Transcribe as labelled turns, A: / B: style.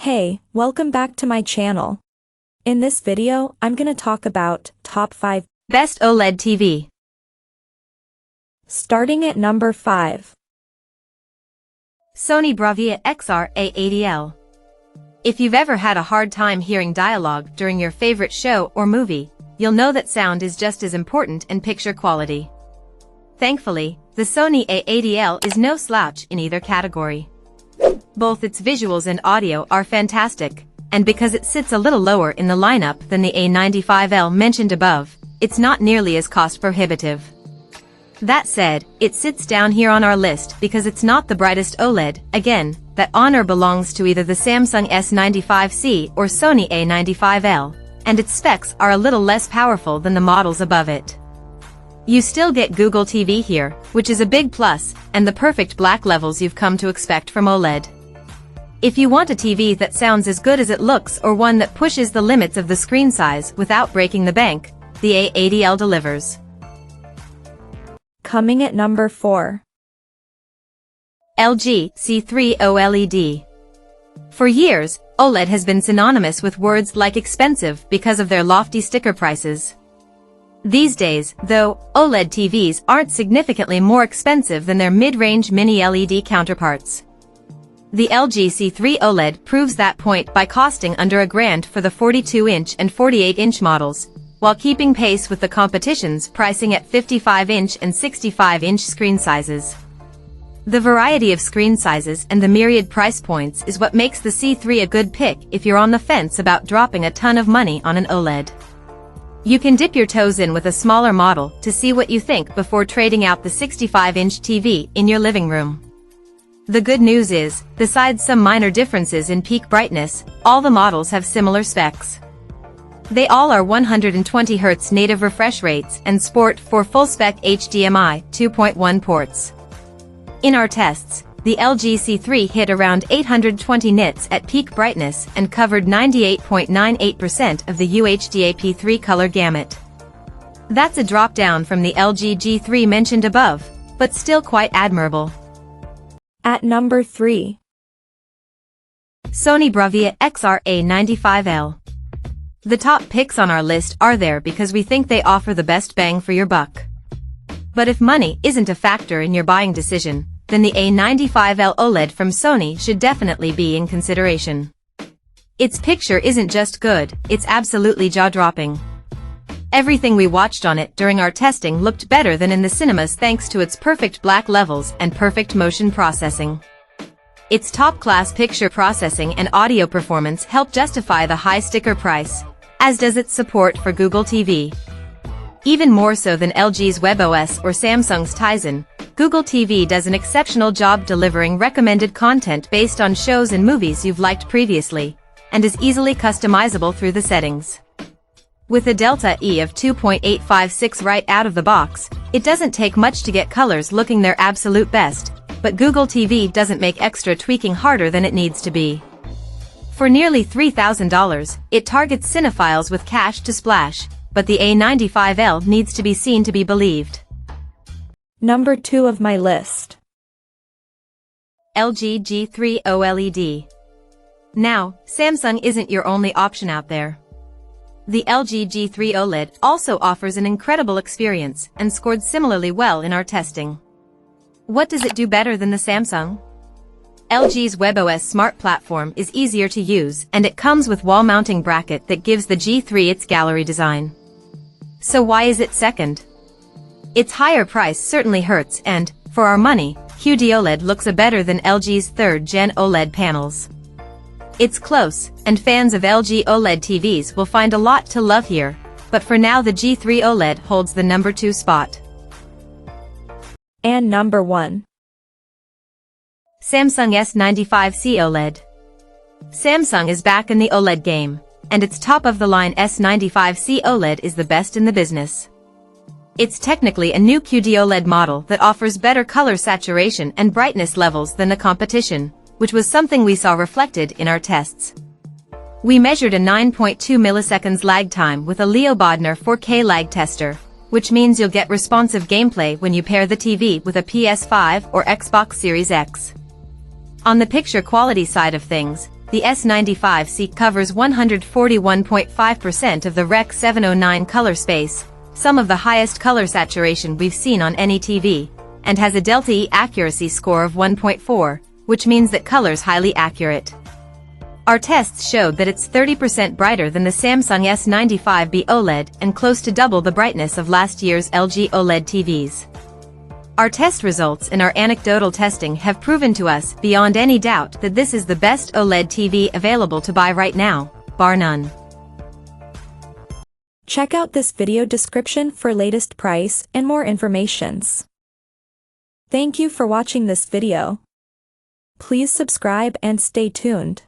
A: Hey, welcome back to my channel. In this video, I'm gonna talk about top 5
B: Best OLED TV.
A: Starting at number 5.
B: Sony Bravia A8L. If you've ever had a hard time hearing dialogue during your favorite show or movie, you'll know that sound is just as important in picture quality. Thankfully, the Sony A8L is no slouch in either category. Both its visuals and audio are fantastic, and because it sits a little lower in the lineup than the A95L mentioned above, it's not nearly as cost-prohibitive. That said, it sits down here on our list because it's not the brightest OLED. Again, that honor belongs to either the Samsung S95 SE or Sony A95L, and its specs are a little less powerful than the models above it. You still get Google TV here, which is a big plus, and the perfect black levels you've come to expect from OLED. If you want a TV that sounds as good as it looks or one that pushes the limits of the screen size without breaking the bank, the A80L delivers.
A: Coming at number 4.
B: LG C3 OLED. For years, OLED has been synonymous with words like expensive because of their lofty sticker prices. These days, though, OLED TVs aren't significantly more expensive than their mid-range mini-LED counterparts. The LG C3 OLED proves that point by costing under $1,000 for the 42-inch and 48-inch models, while keeping pace with the competition's pricing at 55-inch and 65-inch screen sizes. The variety of screen sizes and the myriad price points is what makes the C3 a good pick if you're on the fence about dropping a ton of money on an OLED. You can dip your toes in with a smaller model to see what you think before trading out the 65-inch TV in your living room. The good news is, besides some minor differences in peak brightness, all the models have similar specs. They all are 120Hz native refresh rates and sport 4 full-spec HDMI 2.1 ports. In our tests, the LG C3 hit around 820 nits at peak brightness and covered 98.98% of the UHD-AP3 color gamut. That's a drop down from the LG G3 mentioned above, but still quite admirable.
A: At number 3.
B: Sony Bravia A95L. The top picks on our list are there because we think they offer the best bang for your buck. But if money isn't a factor in your buying decision, then the A95L OLED from Sony should definitely be in consideration. Its picture isn't just good, it's absolutely jaw-dropping. Everything we watched on it during our testing looked better than in the cinemas thanks to its perfect black levels and perfect motion processing. Its top-class picture processing and audio performance help justify the high sticker price, as does its support for Google TV. Even more so than LG's WebOS or Samsung's Tizen, Google TV does an exceptional job delivering recommended content based on shows and movies you've liked previously, and is easily customizable through the settings. With a Delta E of 2.856 right out of the box, it doesn't take much to get colors looking their absolute best, but Google TV doesn't make extra tweaking harder than it needs to be. For nearly $3,000, it targets cinephiles with cash to splash, but the A95L needs to be seen to be believed.
A: Number 2 of my list.
B: LG G3 OLED. Now, Samsung isn't your only option out there. The LG G3 OLED also offers an incredible experience and scored similarly well in our testing. What does it do better than the Samsung? LG's WebOS smart platform is easier to use and it comes with wall mounting bracket that gives the G3 its gallery design. So why is it second? Its higher price certainly hurts and, for our money, QD-OLED looks better than LG's 3rd gen OLED panels. It's close, and fans of LG OLED TVs will find a lot to love here, but for now the G3 OLED holds the number 2 spot.
A: And number 1.
B: Samsung S95 SE OLED. Samsung is back in the OLED game, and its top-of-the-line S95 SE OLED is the best in the business. It's technically a new QD-OLED model that offers better color saturation and brightness levels than the competition, which was something we saw reflected in our tests. We measured a 9.2 milliseconds lag time with a Leo Bodner 4K lag tester, which means you'll get responsive gameplay when you pair the TV with a PS5 or Xbox Series X. On the picture quality side of things, the S95 SE covers 141.5% of the Rec. 709 color space, some of the highest color saturation we've seen on any TV, and has a Delta E accuracy score of 1.4, which means that color's highly accurate. Our tests showed that it's 30% brighter than the Samsung S95B OLED and close to double the brightness of last year's LG OLED TVs. Our test results and our anecdotal testing have proven to us beyond any doubt that this is the best OLED TV available to buy right now, bar none.
A: Check out this video description for latest price and more informations. Thank you for watching this video. Please subscribe and stay tuned.